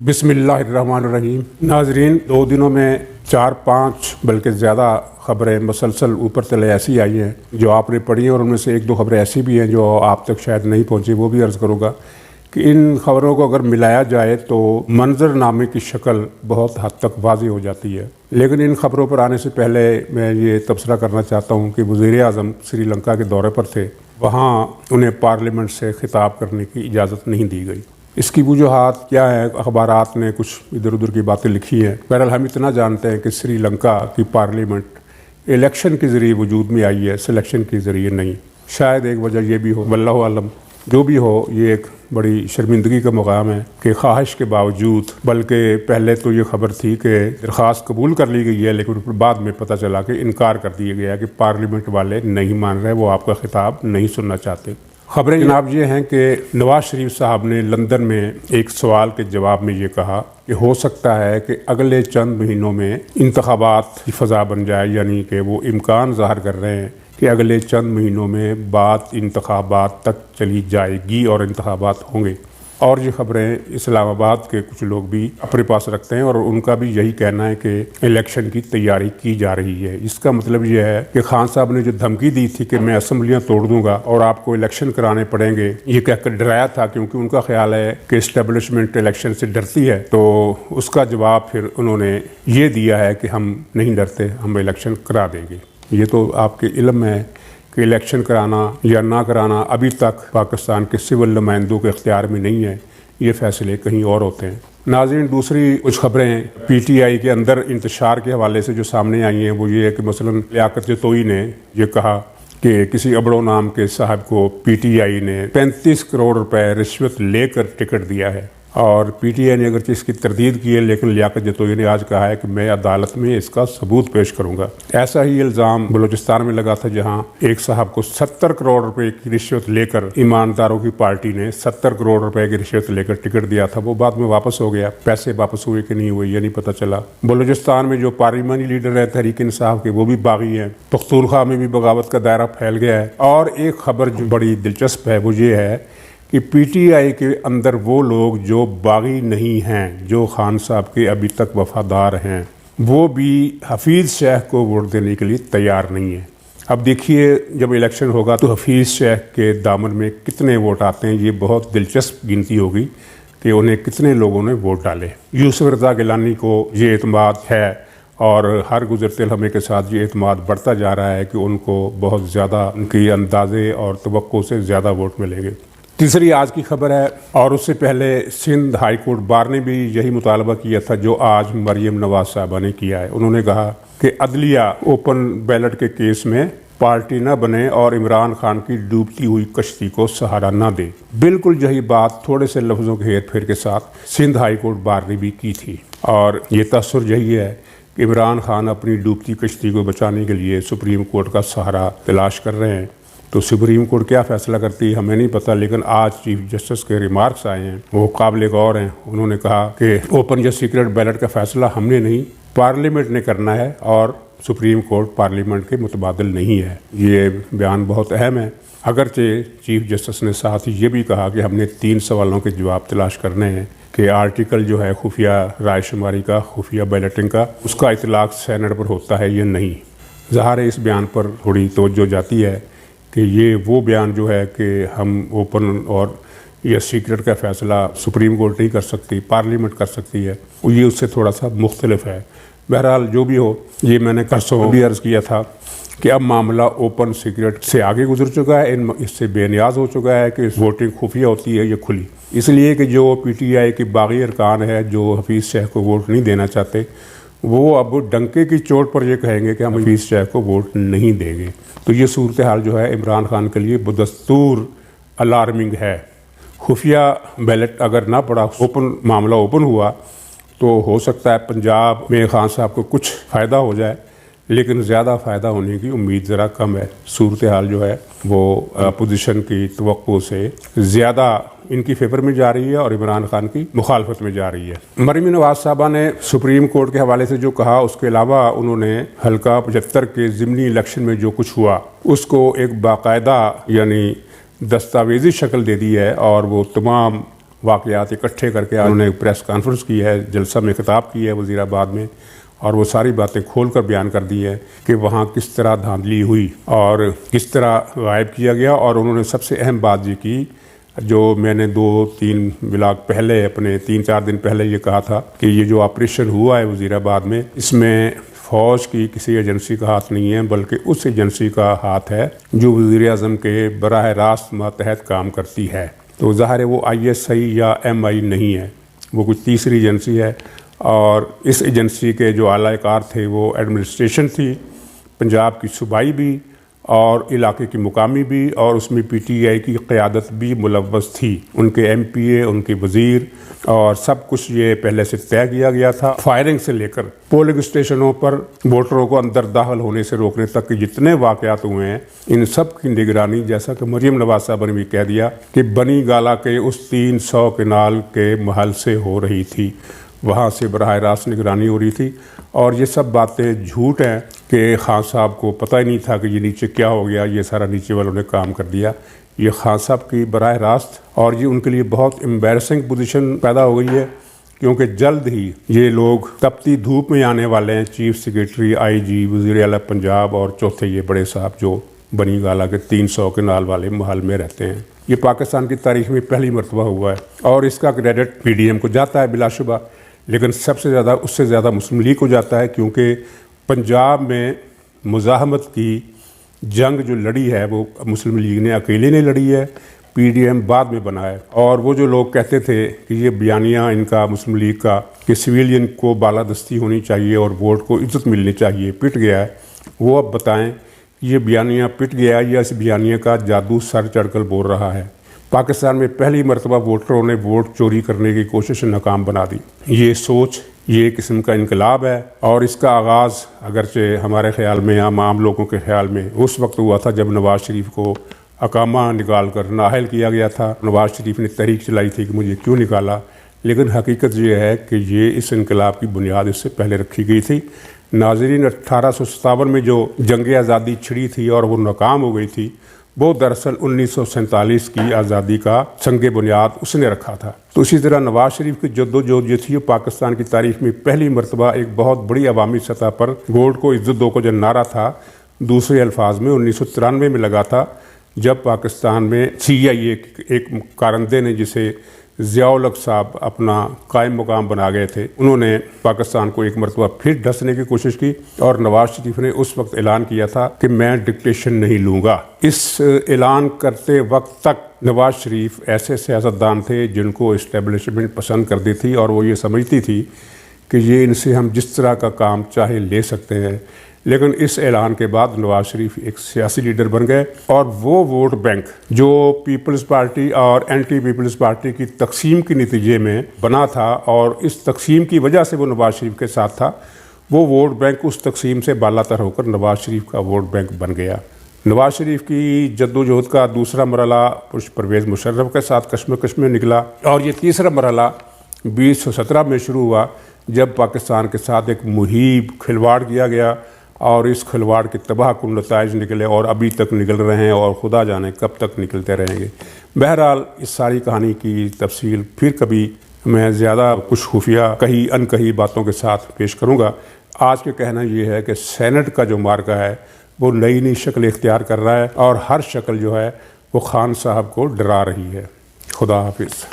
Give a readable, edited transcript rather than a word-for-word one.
بسم اللہ الرحمن الرحیم۔ ناظرین، 2 دنوں میں 4-5 بلکہ زیادہ خبریں مسلسل اوپر تلے ایسی آئی ہیں جو آپ نے پڑھی ہیں، اور ان میں سے 1-2 خبریں ایسی بھی ہیں جو آپ تک شاید نہیں پہنچی، وہ بھی عرض کروں گا کہ ان خبروں کو اگر ملایا جائے تو منظر نامے کی شکل بہت حد تک واضح ہو جاتی ہے۔ لیکن ان خبروں پر آنے سے پہلے میں یہ تبصرہ کرنا چاہتا ہوں کہ وزیر اعظم سری لنکا کے دورے پر تھے، وہاں انہیں پارلیمنٹ سے خطاب کرنے کی اجازت نہیں دی گئی۔ اس کی وجوہات کیا ہے؟ اخبارات نے کچھ ادھر ادھر کی باتیں لکھی ہیں۔ بہرحال ہم اتنا جانتے ہیں کہ سری لنکا کی پارلیمنٹ الیکشن کے ذریعے وجود میں آئی ہے، سلیکشن کے ذریعے نہیں۔ شاید ایک وجہ یہ بھی ہو، واللہ عالم۔ جو بھی ہو، یہ ایک بڑی شرمندگی کا مقام ہے کہ خواہش کے باوجود، بلکہ پہلے تو یہ خبر تھی کہ درخواست قبول کر لی گئی ہے، لیکن بعد میں پتہ چلا کہ انکار کر دیا گیا کہ پارلیمنٹ والے نہیں مان رہے، وہ آپ کا خطاب نہیں سننا چاہتے۔ خبریں جناب یہ ہیں کہ نواز شریف صاحب نے لندن میں ایک سوال کے جواب میں یہ کہا کہ ہو سکتا ہے کہ اگلے چند مہینوں میں انتخابات کی فضا بن جائے، یعنی کہ وہ امکان ظاہر کر رہے ہیں کہ اگلے چند مہینوں میں بات انتخابات تک چلی جائے گی اور انتخابات ہوں گے۔ اور یہ خبریں اسلام آباد کے کچھ لوگ بھی اپنے پاس رکھتے ہیں، اور ان کا بھی یہی کہنا ہے کہ الیکشن کی تیاری کی جا رہی ہے۔ اس کا مطلب یہ ہے کہ خان صاحب نے جو دھمکی دی تھی کہ میں اسمبلیاں توڑ دوں گا اور آپ کو الیکشن کرانے پڑیں گے، یہ کہہ کر ڈرایا تھا، کیونکہ ان کا خیال ہے کہ اسٹیبلشمنٹ الیکشن سے ڈرتی ہے، تو اس کا جواب پھر انہوں نے یہ دیا ہے کہ ہم نہیں ڈرتے، ہم الیکشن کرا دیں گے۔ یہ تو آپ کے علم میں ہے کہ الیکشن کرانا یا نہ کرانا ابھی تک پاکستان کے سول نمائندوں کے اختیار میں نہیں ہے، یہ فیصلے کہیں اور ہوتے ہیں۔ ناظرین، دوسری کچھ خبریں پی ٹی آئی کے اندر انتشار کے حوالے سے جو سامنے آئی ہیں وہ یہ ہے کہ مثلا لیاقت جتوئی نے یہ کہا کہ کسی ابڑو نام کے صاحب کو پی ٹی آئی نے 35 کروڑ روپے رشوت لے کر ٹکٹ دیا ہے، اور پی ٹی آئی نے اگرچہ اس کی تردید کی ہے، لیکن لیاقت جتوئی نے آج کہا ہے کہ میں عدالت میں اس کا ثبوت پیش کروں گا۔ ایسا ہی الزام بلوچستان میں لگا تھا، جہاں ایک صاحب کو 70 کروڑ روپے کی رشوت لے کر ایمانداروں کی پارٹی نے 70 کروڑ روپے کی رشوت لے کر ٹکٹ دیا تھا، وہ بعد میں واپس ہو گیا۔ پیسے واپس ہوئے کہ نہیں ہوئے یہ نہیں پتہ چلا۔ بلوچستان میں جو پارلیمانی لیڈر ہے تحریک انصاف کے، وہ بھی باغی ہیں۔ پختونخوا میں بھی بغاوت کا دائرہ پھیل گیا ہے۔ اور ایک خبر جو بڑی دلچسپ ہے وہ یہ ہے کہ پی ٹی آئی کے اندر وہ لوگ جو باغی نہیں ہیں، جو خان صاحب کے ابھی تک وفادار ہیں، وہ بھی حفیظ شیخ کو ووٹ دینے کے لیے تیار نہیں ہیں۔ اب دیکھیے جب الیکشن ہوگا تو حفیظ شیخ کے دامن میں کتنے ووٹ آتے ہیں، یہ بہت دلچسپ گنتی ہوگی کہ انہیں کتنے لوگوں نے ووٹ ڈالے۔ یوسف رضا گیلانی کو یہ اعتماد ہے، اور ہر گزرتے لمحے کے ساتھ یہ اعتماد بڑھتا جا رہا ہے کہ ان کو بہت زیادہ ان کی اندازے اور توقع سے زیادہ ووٹ ملیں گے۔ تیسری آج کی خبر ہے، اور اس سے پہلے سندھ ہائی کورٹ بار نے بھی یہی مطالبہ کیا تھا جو آج مریم نواز صاحبہ نے کیا ہے۔ انہوں نے کہا کہ عدلیہ اوپن بیلٹ کے کیس میں پارٹی نہ بنے اور عمران خان کی ڈوبتی ہوئی کشتی کو سہارا نہ دے۔ بالکل یہی بات تھوڑے سے لفظوں کے ہیر پھیر کے ساتھ سندھ ہائی کورٹ بار نے بھی کی تھی، اور یہ تاثر یہی ہے کہ عمران خان اپنی ڈوبتی کشتی کو بچانے کے لیے سپریم کورٹ کا سہارا تلاش کر رہے ہیں۔ تو سپریم کورٹ کیا فیصلہ کرتی ہے ہمیں نہیں پتہ، لیکن آج چیف جسٹس کے ریمارکس آئے ہیں، وہ قابل غور ہیں۔ انہوں نے کہا کہ اوپن یا سیکرٹ بیلٹ کا فیصلہ ہم نے نہیں، پارلیمنٹ نے کرنا ہے، اور سپریم کورٹ پارلیمنٹ کے متبادل نہیں ہے۔ یہ بیان بہت اہم ہے، اگرچہ چیف جسٹس نے ساتھ ہی یہ بھی کہا کہ ہم نے 3 سوالوں کے جواب تلاش کرنے ہیں کہ آرٹیکل جو ہے خفیہ رائے شماری کا، خفیہ بیلٹنگ کا، اس کا اطلاق سینٹ پر ہوتا ہے یا نہیں۔ ظاہر ہے اس بیان پر تھوڑی توجہ جاتی ہے کہ یہ وہ بیان جو ہے کہ ہم اوپن اور یا سیکرٹ کا فیصلہ سپریم کورٹ نہیں کر سکتی، پارلیمنٹ کر سکتی ہے، یہ اس سے تھوڑا سا مختلف ہے۔ بہرحال جو بھی ہو، یہ میں نے پرسوں بھی عرض کیا تھا کہ اب معاملہ اوپن سیکرٹ سے آگے گزر چکا ہے، اس سے بے نیاز ہو چکا ہے کہ ووٹنگ خفیہ ہوتی ہے یا کھلی۔ اس لیے کہ جو پی ٹی آئی کے باغی ارکان ہے جو حفیظ شیخ کو ووٹ نہیں دینا چاہتے، وہ اب ڈنکے کی چوٹ پر یہ کہیں گے کہ ہم حفیظ شیخ کو ووٹ نہیں دیں گے۔ تو یہ صورتحال جو ہے عمران خان کے لیے بدستور الارمنگ ہے۔ خفیہ بیلٹ اگر نہ پڑا، معاملہ اوپن ہوا، تو ہو سکتا ہے پنجاب میں خان صاحب کو کچھ فائدہ ہو جائے، لیکن زیادہ فائدہ ہونے کی امید ذرا کم ہے۔ صورتحال جو ہے وہ اپوزیشن کی توقع سے زیادہ ان کی فیور میں جا رہی ہے اور عمران خان کی مخالفت میں جا رہی ہے۔ مریم نواز صاحبہ نے سپریم کورٹ کے حوالے سے جو کہا، اس کے علاوہ انہوں نے حلقہ 75 کے ضمنی الیکشن میں جو کچھ ہوا اس کو ایک باقاعدہ یعنی دستاویزی شکل دے دی ہے، اور وہ تمام واقعات اکٹھے کر کے انہوں نے پریس کانفرنس کی ہے، جلسہ میں خطاب کی ہے وزیر آباد میں، اور وہ ساری باتیں کھول کر بیان کر دی ہے کہ وہاں کس طرح دھاندلی ہوئی اور کس طرح غائب کیا گیا۔ اور انہوں نے سب سے اہم بات یہ کی جو میں نے 2-3 بلاگ پہلے، اپنے 3-4 دن پہلے یہ کہا تھا کہ یہ جو آپریشن ہوا ہے وزیر آباد میں، اس میں فوج کی کسی ایجنسی کا ہاتھ نہیں ہے، بلکہ اس ایجنسی کا ہاتھ ہے جو وزیر اعظم کے براہ راست ماتحت کام کرتی ہے۔ تو ظاہر ہے وہ ISI یا MI نہیں ہے، وہ کچھ تیسری ایجنسی ہے، اور اس ایجنسی کے جو اعلی کار تھے وہ ایڈمنسٹریشن تھی، پنجاب کی صوبائی بھی اور علاقے کی مقامی بھی، اور اس میں PTI کی قیادت بھی ملوث تھی، ان کے MPA، ان کے وزیر، اور سب کچھ یہ پہلے سے طے کیا گیا تھا۔ فائرنگ سے لے کر پولنگ اسٹیشنوں پر ووٹروں کو اندر داخل ہونے سے روکنے تک کے جتنے واقعات ہوئے ہیں، ان سب کی نگرانی، جیسا کہ مریم نواز صاحب نے بھی کہہ دیا، کہ بنی گالہ کے اس 300 کنال کے محل سے ہو رہی تھی، وہاں سے براہ راست نگرانی ہو رہی تھی۔ اور یہ سب باتیں جھوٹ ہیں کہ خان صاحب کو پتہ ہی نہیں تھا کہ یہ نیچے کیا ہو گیا، یہ سارا نیچے والوں نے کام کر دیا۔ یہ خان صاحب کی براہ راست، اور یہ ان کے لیے بہت امبیرسنگ پوزیشن پیدا ہو گئی ہے، کیونکہ جلد ہی یہ لوگ تپتی دھوپ میں آنے والے ہیں، چیف سیکریٹری، IG، وزیر اعلیٰ پنجاب، اور چوتھے یہ بڑے صاحب جو بنی گالہ کے 300 کنال والے محل میں رہتے ہیں۔ یہ پاکستان کی تاریخ میں پہلی مرتبہ ہوا ہے، اور اس کا کریڈٹ PDM کو جاتا ہے بلا شبہ، لیکن سب سے زیادہ، اس سے زیادہ مسلم لیگ کو جاتا ہے، کیونکہ پنجاب میں مزاحمت کی جنگ جو لڑی ہے وہ مسلم لیگ نے اکیلے نے لڑی ہے، PDM بعد میں بنا ہے۔ اور وہ جو لوگ کہتے تھے کہ یہ بیانیہ ان کا مسلم لیگ کا کہ سویلین کو بالادستی ہونی چاہیے اور ووٹ کو عزت ملنی چاہیے، پٹ گیا ہے، وہ اب بتائیں یہ بیانیہ پٹ گیا یا اس بیانیہ کا جادو سر چڑھ کر بول رہا ہے۔ پاکستان میں پہلی مرتبہ ووٹروں نے ووٹ چوری کرنے کی کوشش ناکام بنا دی۔ یہ سوچ، یہ قسم کا انقلاب ہے، اور اس کا آغاز اگرچہ ہمارے خیال میں، عام لوگوں کے خیال میں اس وقت ہوا تھا جب نواز شریف کو اقامہ نکال کر نااہل کیا گیا تھا۔ نواز شریف نے تحریک چلائی تھی کہ مجھے کیوں نکالا، لیکن حقیقت یہ ہے کہ یہ اس انقلاب کی بنیاد اس سے پہلے رکھی گئی تھی۔ ناظرین، 1857 میں جو جنگ آزادی چھڑی تھی اور وہ ناکام ہو گئی تھی، وہ دراصل 1947 کی آزادی کا سنگ بنیاد اس نے رکھا تھا۔ تو اسی طرح نواز شریف کی جدوجہد جو تھی، وہ پاکستان کی تاریخ میں پہلی مرتبہ ایک بہت بڑی عوامی سطح پر ووٹ کو عزت دو کا جو نعرہ تھا، دوسرے الفاظ میں 1993 میں لگا تھا، جب پاکستان میں CIA ایک کارندے نے، جسے ضیاء الحق صاحب اپنا قائم مقام بنا گئے تھے، انہوں نے پاکستان کو ایک مرتبہ پھر ڈھسنے کی کوشش کی، اور نواز شریف نے اس وقت اعلان کیا تھا کہ میں ڈکٹیشن نہیں لوں گا۔ اس اعلان کرتے وقت تک نواز شریف ایسے سیاستدان تھے جن کو اسٹیبلشمنٹ پسند کرتی تھی، اور وہ یہ سمجھتی تھی کہ یہ ان سے ہم جس طرح کا کام چاہے لے سکتے ہیں۔ لیکن اس اعلان کے بعد نواز شریف ایک سیاسی لیڈر بن گئے، اور وہ ووٹ بینک جو پیپلز پارٹی اور اینٹی پیپلز پارٹی کی تقسیم کے نتیجے میں بنا تھا، اور اس تقسیم کی وجہ سے وہ نواز شریف کے ساتھ تھا، وہ ووٹ بینک اس تقسیم سے بالاتر ہو کر نواز شریف کا ووٹ بینک بن گیا۔ نواز شریف کی جدوجہد کا دوسرا مرحلہ پرویز مشرف کے ساتھ کشمکش میں نکلا، اور یہ تیسرا مرحلہ 2017 میں شروع ہوا، جب پاکستان کے ساتھ ایک مہیب کھلواڑ کیا گیا، اور اس کھلواڑ کے تباہ کن نتائج نکلے، اور ابھی تک نکل رہے ہیں، اور خدا جانے کب تک نکلتے رہیں گے۔ بہرحال اس ساری کہانی کی تفصیل پھر کبھی میں زیادہ کچھ خفیہ کہی ان کہی باتوں کے ساتھ پیش کروں گا۔ آج کا کہنا یہ ہے کہ سینٹ کا جو مارکہ ہے وہ نئی نئی شکل اختیار کر رہا ہے، اور ہر شکل جو ہے وہ خان صاحب کو ڈرا رہی ہے۔ خدا حافظ۔